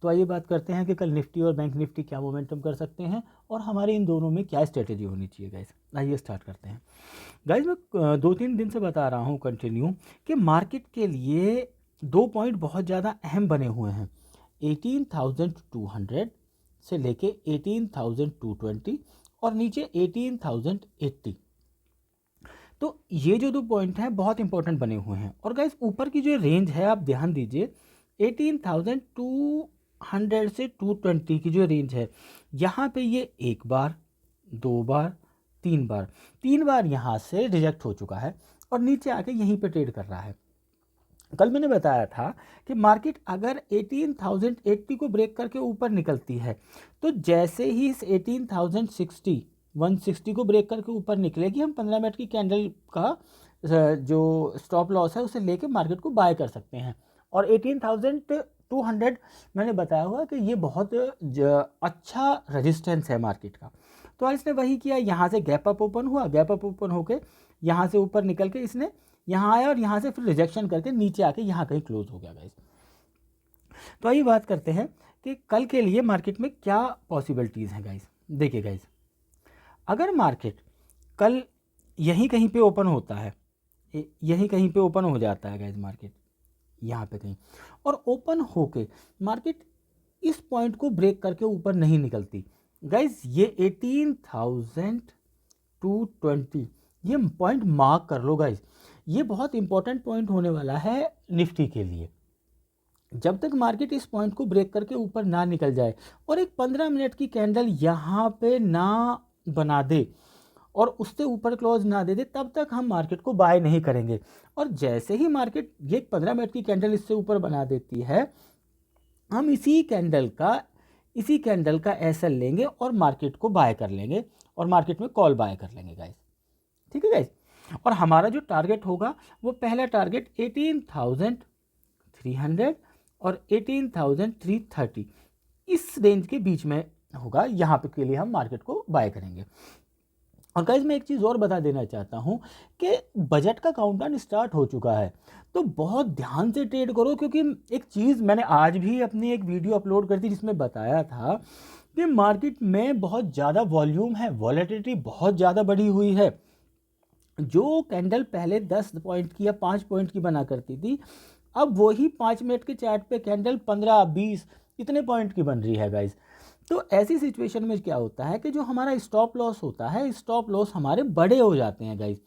तो आइए बात करते हैं कि कल निफ्टी और बैंक निफ्टी क्या मोमेंटम कर सकते हैं और हमारे इन दोनों में क्या स्ट्रेटेजी होनी चाहिए गाइस। आइए स्टार्ट करते हैं गाइस। मैं 2-3 दिन से बता रहा हूँ कंटिन्यू कि मार्केट के लिए 2 पॉइंट बहुत ज़्यादा अहम बने हुए हैं, 18,200 से लेके 18,220 और नीचे 18,080। तो ये जो 2 पॉइंट हैं बहुत इंपॉर्टेंट बने हुए हैं। और गाइस ऊपर की जो रेंज है आप ध्यान दीजिए, 18,200 से 220 की जो रेंज है, यहाँ पे ये एक बार, दो बार, तीन बार यहाँ से रिजेक्ट हो चुका है और नीचे आके यहीं पे ट्रेड कर रहा है। कल मैंने बताया था कि मार्केट अगर 18,080 को ब्रेक करके ऊपर निकलती है तो जैसे ही इस 18,060 160 को ब्रेक करके ऊपर निकलेगी, हम 15 मिनट की कैंडल का जो स्टॉप लॉस है उसे लेके मार्केट को बाय कर सकते हैं। और 18,200 मैंने बताया हुआ कि ये बहुत अच्छा रेजिस्टेंस है मार्केट का। तो आज इसने वही किया, यहाँ से गैप अप ओपन हुआ, गैप अप ओपन होके यहाँ से ऊपर निकल के इसने यहाँ आया और यहाँ से फिर रिजेक्शन करके नीचे आके यहाँ कहीं क्लोज हो गया गाइस। तो आइए बात करते हैं कि कल के लिए मार्केट में क्या पॉसिबिलिटीज़ हैं गाइस। देखिए गाइस, अगर मार्केट कल यहीं कहीं पे ओपन होता है, यहीं कहीं पे ओपन हो जाता है गाइस मार्केट, यहाँ पे कहीं, और ओपन होके मार्केट इस पॉइंट को ब्रेक करके ऊपर नहीं निकलती गाइस, ये 18,220 ये पॉइंट मार्क कर लो गाइस। ये बहुत इंपॉर्टेंट पॉइंट होने वाला है निफ्टी के लिए। जब तक मार्केट इस पॉइंट को ब्रेक करके ऊपर ना निकल जाए और एक 15 मिनट की कैंडल यहाँ पे ना बना दे और उससे ऊपर क्लोज ना दे दे, तब तक हम मार्केट को बाय नहीं करेंगे। और जैसे ही मार्केट ये 15 मिनट की कैंडल इससे ऊपर बना देती है, हम इसी कैंडल का एसएल लेंगे और मार्केट को बाय कर लेंगे और मार्केट में कॉल बाय कर लेंगे गाइस। ठीक है गाइस। और हमारा जो टारगेट होगा वो पहला टारगेट 18,300 और 18,330 इस रेंज के बीच में होगा, यहाँ पे के लिए हम मार्केट को बाय करेंगे। और गाइस मैं एक चीज़ और बता देना चाहता हूँ कि बजट का काउंटडाउन स्टार्ट हो चुका है, तो बहुत ध्यान से ट्रेड करो, क्योंकि एक चीज़ मैंने आज भी अपनी एक वीडियो अपलोड कर दी जिसमें बताया था कि मार्केट में बहुत ज़्यादा वॉल्यूम है, वॉलेटिलिटी बहुत ज़्यादा बढ़ी हुई है। जो कैंडल पहले 10 पॉइंट की या 5 पॉइंट की बना करती थी, अब वही 5 मिनट के चार्ट पे कैंडल 15-20 इतने पॉइंट की बन रही है गाइस। तो ऐसी सिचुएशन में क्या होता है कि जो हमारा स्टॉप लॉस होता है, स्टॉप लॉस हमारे बड़े हो जाते हैं गाइस।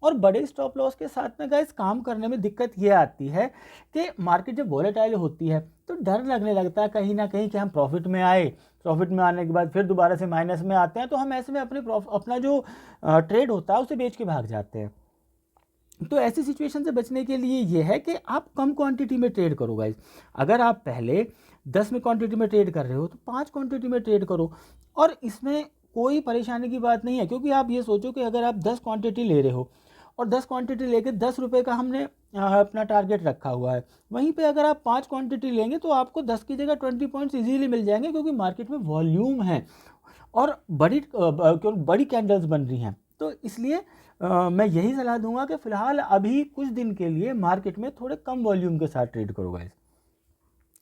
और बड़े स्टॉप लॉस के साथ में गाइस काम करने में दिक्कत ये आती है कि मार्केट जब वॉलेटाइल होती है तो डर लगने लगता है कहीं ना कहीं कि हम प्रॉफिट में आए, प्रॉफिट में आने के बाद फिर दोबारा से माइनस में आते हैं, तो हम ऐसे में अपना जो ट्रेड होता है उसे बेच के भाग जाते हैं। तो ऐसी सिचुएशन से बचने के लिए ये है कि आप कम क्वांटिटी में ट्रेड करो गाइस। अगर आप पहले 10 में क्वांटिटी में ट्रेड कर रहे हो तो 5 क्वांटिटी में ट्रेड करो। और इसमें कोई परेशानी की बात नहीं है, क्योंकि आप ये सोचो कि अगर आप 10 क्वांटिटी ले रहे हो और 10 क्वांटिटी लेके 10 रुपये का हमने अपना टारगेट रखा हुआ है, वहीं पे अगर आप 5 क्वांटिटी लेंगे तो आपको 10 की जगह 20 पॉइंट्स इजीली मिल जाएंगे, क्योंकि मार्केट में वॉल्यूम है और बड़ी कैंडल्स बन रही हैं। तो इसलिए मैं यही सलाह दूंगा कि फिलहाल अभी कुछ दिन के लिए मार्केट में थोड़े कम वॉल्यूम के साथ ट्रेड करो गाइस।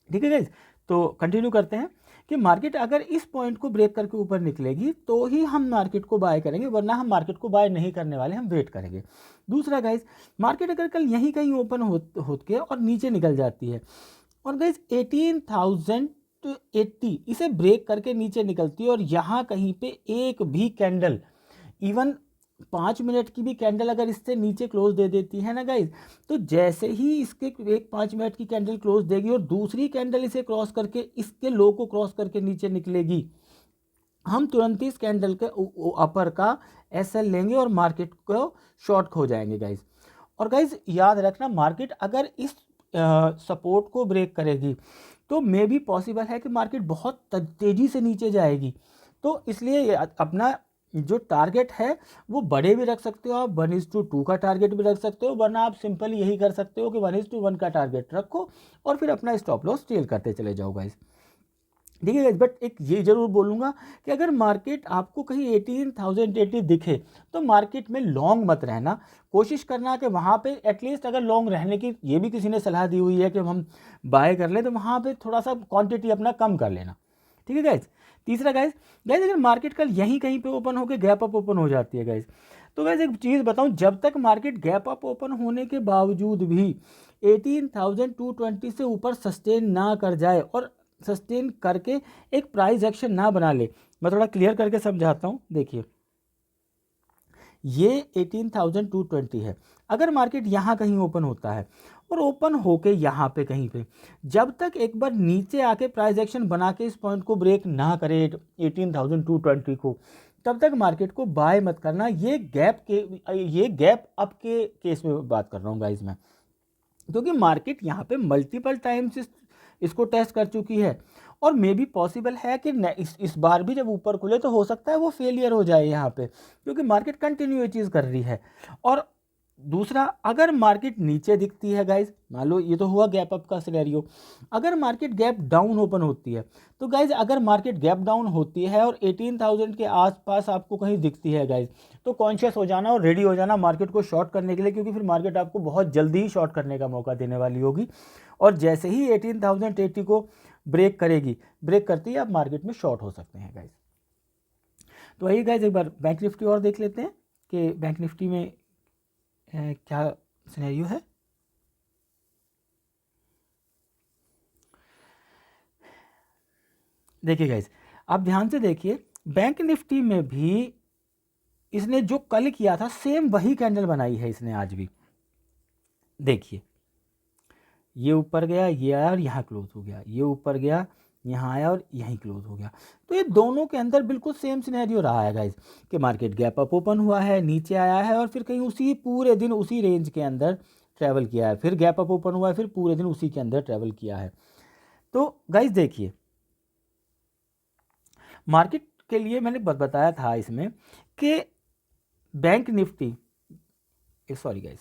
ठीक है गाइस, तो कंटिन्यू करते हैं कि मार्केट अगर इस पॉइंट को ब्रेक करके ऊपर निकलेगी तो ही हम मार्केट को बाय करेंगे, वरना हम मार्केट को बाय नहीं करने वाले, हम वेट करेंगे। दूसरा गाइस, मार्केट अगर कल यहीं कहीं ओपन होत के और नीचे निकल जाती है और गाइस 18,080 इसे ब्रेक करके नीचे निकलती है और यहाँ कहीं पे एक भी कैंडल, इवन 5 मिनट की भी कैंडल अगर इससे नीचे क्लोज दे देती है ना गाइज, तो जैसे ही इसके एक 5 मिनट की कैंडल क्लोज देगी और दूसरी कैंडल इसे क्रॉस करके इसके लो को क्रॉस करके नीचे निकलेगी, हम तुरंत ही इस कैंडल के अपर का एसएल लेंगे और मार्केट को शॉर्ट हो जाएंगे गाइज। और गाइज याद रखना, मार्केट अगर इस सपोर्ट को ब्रेक करेगी तो मे भी पॉसिबल है कि मार्केट बहुत तेजी से नीचे जाएगी। तो इसलिए अपना जो टारगेट है वो बड़े भी रख सकते हो आप, 1:2 का टारगेट भी रख सकते हो, वरना आप सिंपल यही कर सकते हो कि 1:1 का टारगेट रखो और फिर अपना स्टॉप लॉस ट्रेल करते चले जाओ गाइस। ठीक है गाइस, बट एक ये जरूर बोलूँगा कि अगर मार्केट आपको कहीं 18,080 दिखे तो मार्केट में लॉन्ग मत रहना, कोशिश करना कि वहाँ पे एटलीस्ट अगर लॉन्ग रहने की ये भी किसी ने सलाह दी हुई है कि हम बाय कर लें तो वहाँ पे थोड़ा सा क्वांटिटी अपना कम कर लेना। ठीक है गाइस। तीसरा गाइस, गाइस अगर मार्केट कल यहीं कहीं पे ओपन होकर गैप अप ओपन हो जाती है गाइस, तो गाइस एक चीज़ बताऊं, जब तक मार्केट गैप अप ओपन होने के बावजूद भी 18,220 से ऊपर सस्टेन ना कर जाए और सस्टेन करके एक प्राइस एक्शन ना बना ले, मैं थोड़ा क्लियर करके समझाता हूँ। देखिए ये 18,220 है, अगर मार्केट यहाँ कहीं ओपन होता है और ओपन होके यहाँ पे कहीं पे जब तक एक बार नीचे आके प्राइस एक्शन बना के इस पॉइंट को ब्रेक ना करे 18,220 को, तब तक मार्केट को बाय मत करना। ये गैप अप के केस में बात कर रहा हूँ गाइज मैं, क्योंकि मार्केट यहाँ पे मल्टीपल टाइम्स इसको टेस्ट कर चुकी है और मे भी पॉसिबल है कि इस बार भी जब ऊपर खुले तो हो सकता है वो फेलियर हो जाए यहाँ पे, क्योंकि मार्केट कंटिन्यू ये चीज़ कर रही है। और दूसरा, अगर मार्केट नीचे दिखती है गाइज, मान लो ये तो हुआ गैप अप का सिनेरियो, अगर मार्केट गैप डाउन ओपन होती है तो गाइज अगर मार्केट गैप डाउन होती है और 18,000 के आसपास आपको कहीं दिखती है गाइज, तो कॉन्शियस हो जाना और रेडी हो जाना मार्केट को शॉर्ट करने के लिए, क्योंकि फिर मार्केट आपको बहुत जल्दी ही शॉर्ट करने का मौका देने वाली होगी। और जैसे ही 18,080 को ब्रेक करेगी, ब्रेक करते ही आप मार्केट में शॉर्ट हो सकते हैं गाइज। तो वही गाइज एक बार बैंक निफ्टी और देख लेते हैं कि बैंक निफ्टी में क्या सिनेरियो है। देखिए गाइज, आप ध्यान से देखिए, बैंक निफ्टी में भी इसने जो कल किया था सेम वही कैंडल बनाई है इसने आज भी। देखिए ये ऊपर गया, ये आया और यहाँ क्लोज हो गया, ये ऊपर गया, यहाँ आया और यहीं क्लोज हो गया। तो ये दोनों के अंदर बिल्कुल सेम सिनेरियो रहा है गाइज कि मार्केट गैप अप ओपन हुआ है, नीचे आया है और फिर कहीं उसी पूरे दिन उसी रेंज के अंदर ट्रैवल किया है, फिर गैप अप ओपन हुआ है, फिर पूरे दिन उसी के अंदर ट्रैवल किया है। तो गाइज देखिए, मार्केट के लिए मैंने बताया था इसमें कि बैंक निफ्टी, सॉरी गाइज,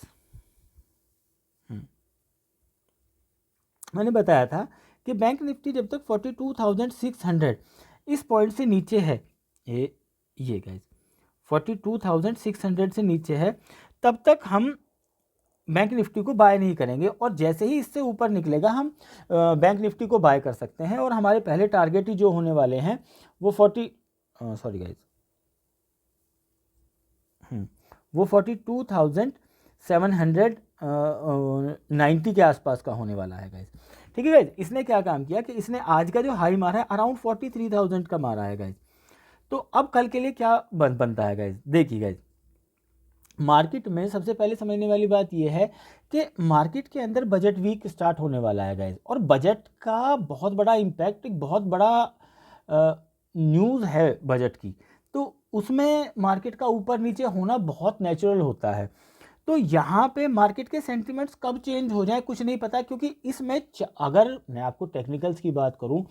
मैंने बताया था कि बैंक निफ्टी जब तक 42,600 इस पॉइंट से नीचे है, ये गाइज 42,600 से नीचे है, तब तक हम बैंक निफ्टी को बाय नहीं करेंगे। और जैसे ही इससे ऊपर निकलेगा हम बैंक निफ्टी को बाय कर सकते हैं। और हमारे पहले टारगेट ही जो होने वाले हैं वो 42,790 के आसपास का होने वाला है गाइज। ठीक है गाइज, इसने क्या काम किया कि इसने आज का जो हाई मारा है अराउंड 43,000 का मारा है गाइज। तो अब कल के लिए क्या बनता है गाइज, देखिए गाइज, मार्केट में सबसे पहले समझने वाली बात यह है कि मार्केट के अंदर बजट वीक स्टार्ट होने वाला है गाइज, और बजट का बहुत बड़ा इम्पैक्ट, एक बहुत बड़ा न्यूज़ है बजट की, तो उसमें मार्केट का ऊपर नीचे होना बहुत नेचुरल होता है। तो यहाँ पे मार्केट के सेंटिमेंट्स कब चेंज हो जाए कुछ नहीं पता, क्योंकि इसमें अगर मैं आपको टेक्निकल्स की बात करूँ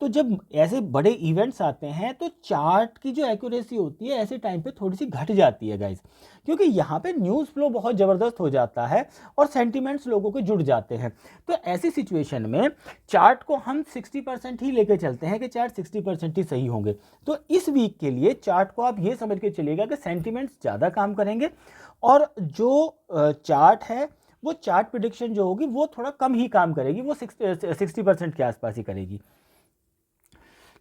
तो जब ऐसे बड़े इवेंट्स आते हैं तो चार्ट की जो एक्यूरेसी होती है ऐसे टाइम पे थोड़ी सी घट जाती है गाइज, क्योंकि यहाँ पे न्यूज़ फ्लो बहुत ज़बरदस्त हो जाता है और सेंटिमेंट्स लोगों के जुड़ जाते हैं। तो ऐसी सिचुएशन में चार्ट को हम 60% ही लेके चलते हैं कि चार्ट 60% ही सही होंगे। तो इस वीक के लिए चार्ट को आप ये समझ के चलिएगा कि सेंटिमेंट्स ज़्यादा काम करेंगे और जो चार्ट है वो चार्ट प्रिडिक्शन जो होगी वो थोड़ा कम ही काम करेगी, वो 60% के आसपास ही करेगी।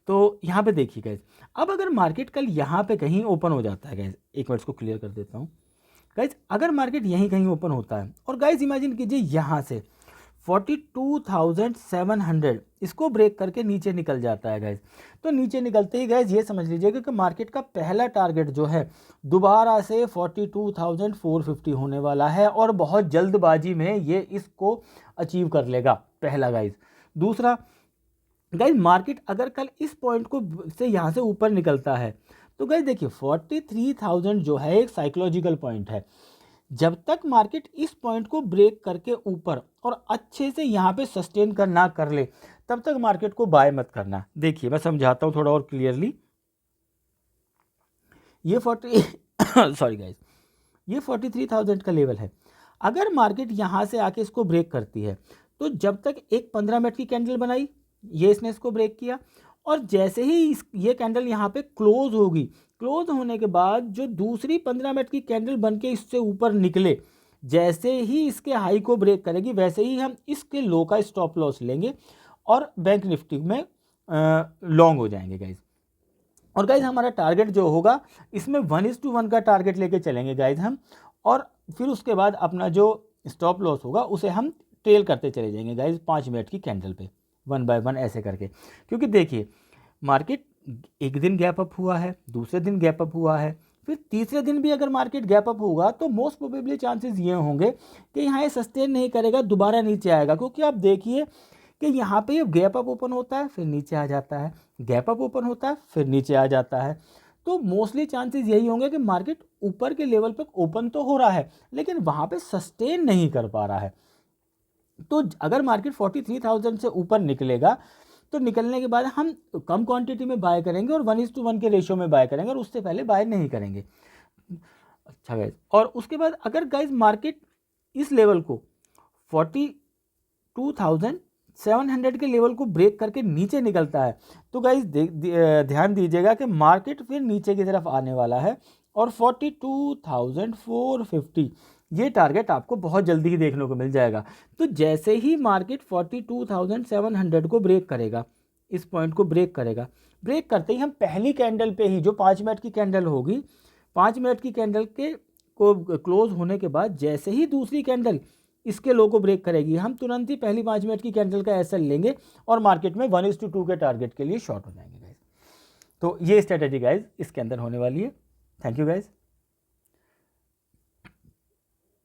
तो यहाँ पे देखिए गाइज, अब अगर मार्केट कल यहाँ पे कहीं ओपन हो जाता है गाइज, एक मिनट इसको क्लियर कर देता हूँ गाइज, अगर मार्केट यहीं कहीं ओपन होता है और गाइज इमेजिन कीजिए यहाँ से 42,700 इसको ब्रेक करके नीचे निकल जाता है गाइज, तो नीचे निकलते ही गाइज ये समझ लीजिएगा कि मार्केट का पहला टारगेट जो है दोबारा से 42,450 होने वाला है और बहुत जल्दबाजी में ये इसको अचीव कर लेगा, पहला गाइज। दूसरा गाइज, मार्केट अगर कल इस पॉइंट को से यहाँ से ऊपर निकलता है तो गाइज देखिए 43,000 जो है एक साइकोलॉजिकल पॉइंट है। जब तक मार्केट इस पॉइंट को ब्रेक करके ऊपर और अच्छे से यहाँ पे सस्टेन ना कर ले तब तक मार्केट को बाय मत करना। देखिए मैं समझाता हूँ थोड़ा और क्लियरली। ये 43,000 का लेवल है। अगर मार्केट यहाँ से आके इसको ब्रेक करती है तो जब तक एक 15 मिनट की कैंडल बनाई, ये इसने इसको ब्रेक किया और जैसे ही ये कैंडल यहाँ पे क्लोज होगी, क्लोज होने के बाद जो दूसरी 15 मिनट की कैंडल बन के इससे ऊपर निकले, जैसे ही इसके हाई को ब्रेक करेगी वैसे ही हम इसके लो का स्टॉप लॉस लेंगे और बैंक निफ्टी में लॉन्ग हो जाएंगे गाइज। और गाइज हमारा टारगेट जो होगा इसमें 1:1 का टारगेट लेके चलेंगे गाइज हम, और फिर उसके बाद अपना जो स्टॉप लॉस होगा उसे हम ट्रेल करते चले जाएंगे गाइज 5 मिनट की कैंडल पे, 1 बाय 1 ऐसे करके। क्योंकि देखिए मार्केट एक दिन गैप अप हुआ है, दूसरे दिन गैप अप हुआ है, फिर तीसरे दिन भी अगर मार्केट गैप अप होगा तो मोस्ट प्रोबेबली चांसेस ये होंगे कि यहाँ ये सस्टेन नहीं करेगा, दोबारा नीचे आएगा। क्योंकि आप देखिए कि यहाँ पे ये गैप अप ओपन होता है फिर नीचे आ जाता है, गैप अप ओपन होता है फिर नीचे आ जाता है। तो मोस्टली चांसेस यही होंगे कि मार्केट ऊपर के लेवल पे ओपन तो हो रहा है लेकिन वहाँ पे सस्टेन नहीं कर पा रहा है। तो अगर मार्केट 43,000 से ऊपर निकलेगा तो निकलने के बाद हम कम क्वांटिटी में बाय करेंगे और 1:1 के रेशियो में बाय करेंगे और उससे पहले बाय नहीं करेंगे। अच्छा गाइज, और उसके बाद अगर गाइज मार्केट इस लेवल को 42,700 के लेवल को ब्रेक करके नीचे निकलता है तो गाइज ध्यान दीजिएगा कि मार्केट फिर नीचे की तरफ आने वाला है और 42,450 ये टारगेट आपको बहुत जल्दी ही देखने को मिल जाएगा। तो जैसे ही मार्केट 42,700 को ब्रेक करेगा, इस पॉइंट को ब्रेक करेगा, ब्रेक करते ही हम पहली कैंडल पे ही जो 5 मिनट की कैंडल होगी, 5 मिनट की कैंडल के को क्लोज होने के बाद जैसे ही दूसरी कैंडल इसके लो को ब्रेक करेगी हम तुरंत ही पहली 5 मिनट की कैंडल का एसएल लेंगे और मार्केट में 1:2 के टारगेट के लिए शॉर्ट हो जाएंगे गाइज। तो ये स्ट्रेटेजी गाइज इसके अंदर होने वाली है। Thank you guys.